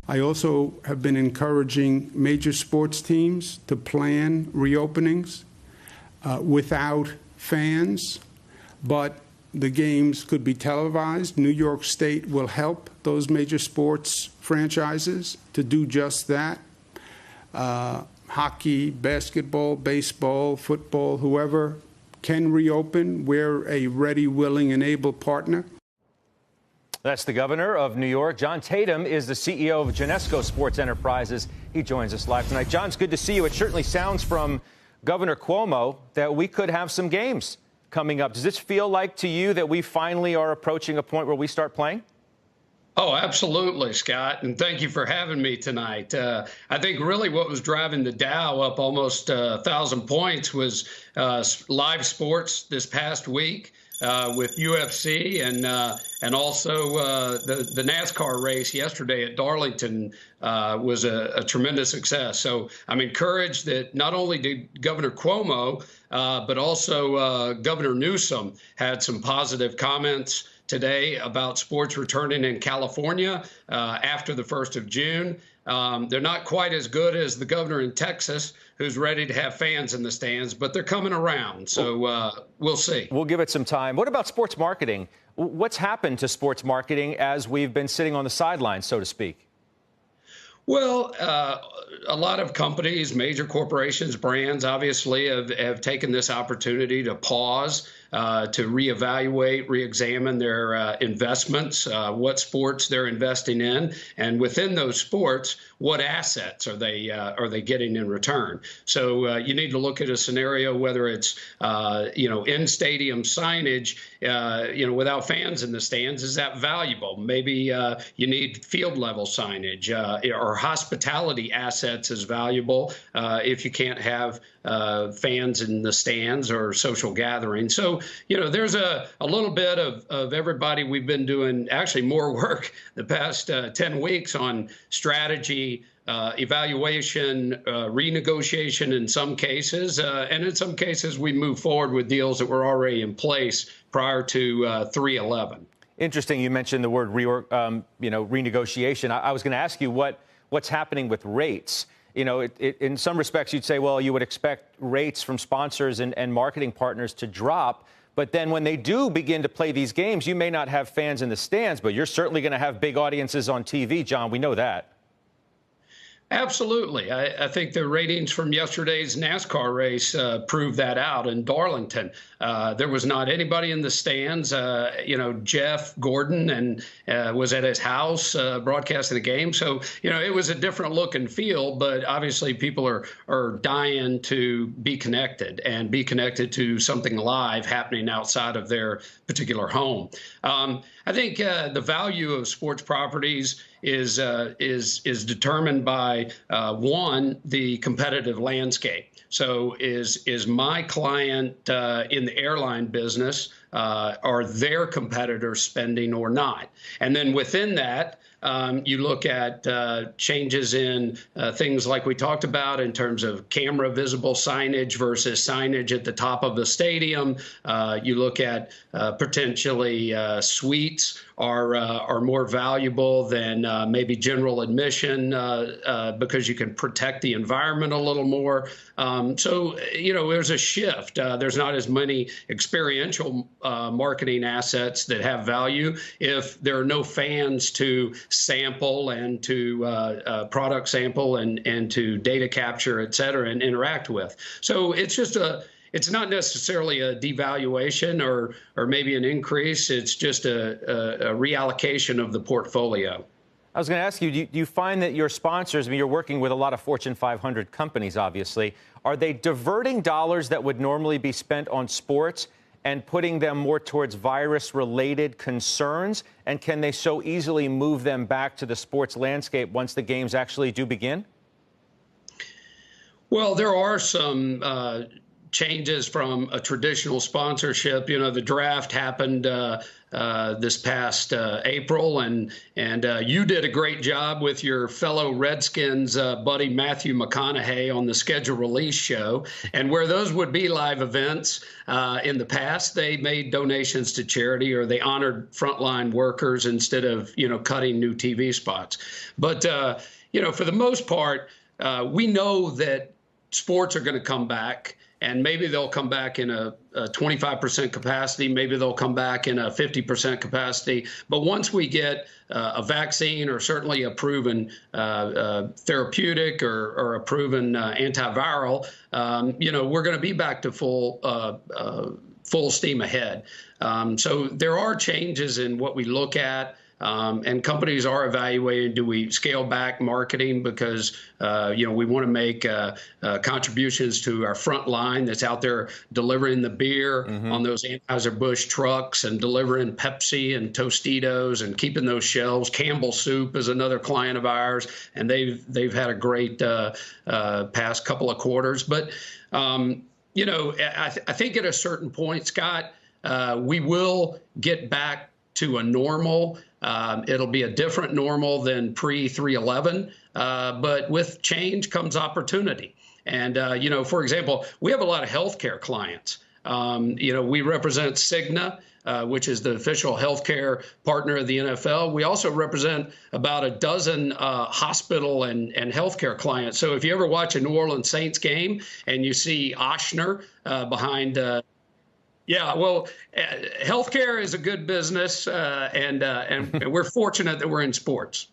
I also have been encouraging major sports teams to plan reopenings without fans, but the games could be televised. New York State will help those major sports franchises to do just that. Hockey, basketball, baseball, football, whoever can reopen, we're a ready, willing, and able partner. That's the governor of New York. John Tatum is the CEO of Genesco Sports Enterprises. He joins us live tonight. John, it's good to see you. It certainly sounds from Governor Cuomo that we could have some games coming up. Does this feel like to you that we finally are approaching a point where we start playing? Oh, absolutely, Scott. And thank you for having me tonight. I think really what was driving the Dow up almost 1,000 points was live sports this past week. With UFC and also the NASCAR race yesterday at Darlington was a tremendous success. So I'm encouraged that not only did Governor Cuomo, but also Governor Newsom had some positive comments today about sports returning in California after the 1st of June. They're not quite as good as the governor in Texas, who's ready to have fans in the stands, but they're coming around. So we'll see. We'll give it some time. What about sports marketing? What's happened to sports marketing as we've been sitting on the sidelines, so to speak? Well, a lot of companies, major corporations, brands, obviously have taken this opportunity to pause, to reevaluate, reexamine their investments, what sports they're investing in, and within those sports, what assets are they getting in return? So you need to look at a scenario whether it's in stadium signage, without fans in the stands. Is that valuable? Maybe you need field level signage or hospitality assets is valuable if you can't have fans in the stands or social gatherings. So, there's a little bit of everybody. We've been doing actually more work the past 10 weeks on strategy, evaluation, renegotiation in some cases. And in some cases, we move forward with deals that were already in place prior to 3/11. Interesting. You mentioned the word renegotiation. I was going to ask you what's happening with rates. In some respects, you'd say, well, you would expect rates from sponsors and marketing partners to drop. But then when they do begin to play these games, you may not have fans in the stands, but you're certainly going to have big audiences on TV, John. We know that. Absolutely. I think the ratings from yesterday's NASCAR race proved that out in Darlington. There was not anybody in the stands. Jeff Gordon was at his house broadcasting the game. So, it was a different look and feel, but obviously people are dying to be connected and be connected to something live happening outside of their particular home. I think the value of sports properties is determined by one, the competitive landscape. So is my client in the airline business, are their competitors spending or not? And then within that, you look at changes in things like we talked about in terms of camera visible signage versus signage at the top of the stadium. You look at potentially suites are more valuable than maybe general admission because you can protect the environment a little more. So, there's a shift. There's not as many experiential marketing assets that have value if there are no fans to sample and to product sample and to data capture, et cetera, and interact with. So it's just it's not necessarily a devaluation or maybe an increase. It's just a reallocation of the portfolio. I was going to ask you, do you find that your sponsors, you're working with a lot of Fortune 500 companies, obviously, are they diverting dollars that would normally be spent on sports and putting them more towards virus-related concerns? And can they so easily move them back to the sports landscape once the games actually do begin? Well, there are some changes from a traditional sponsorship. The draft happened this past April, and you did a great job with your fellow Redskins buddy Matthew McConaughey on the Schedule Release show. And where those would be live events in the past, they made donations to charity, or they honored frontline workers instead of cutting new TV spots. But for the most part, we know that sports are going to come back. And maybe they'll come back in a 25% capacity. Maybe they'll come back in a 50% capacity. But once we get a vaccine, or certainly a proven therapeutic or a proven antiviral, we're going to be back to full steam ahead. So there are changes in what we look at. And companies are evaluating, do we scale back marketing because, we want to make contributions to our front line that's out there delivering the beer on those Anheuser-Busch trucks, and delivering Pepsi and Tostitos and keeping those shelves. Campbell Soup is another client of ours, and they've had a great past couple of quarters. But, I think at a certain point, Scott, we will get back to a normal. It'll be a different normal than pre-3/11, but with change comes opportunity. And, for example, we have a lot of healthcare clients. We represent Cigna, which is the official healthcare partner of the NFL. We also represent about a dozen hospital and healthcare clients. So if you ever watch a New Orleans Saints game and you see Ochsner behind yeah, well, healthcare is a good business, and we're fortunate that we're in sports.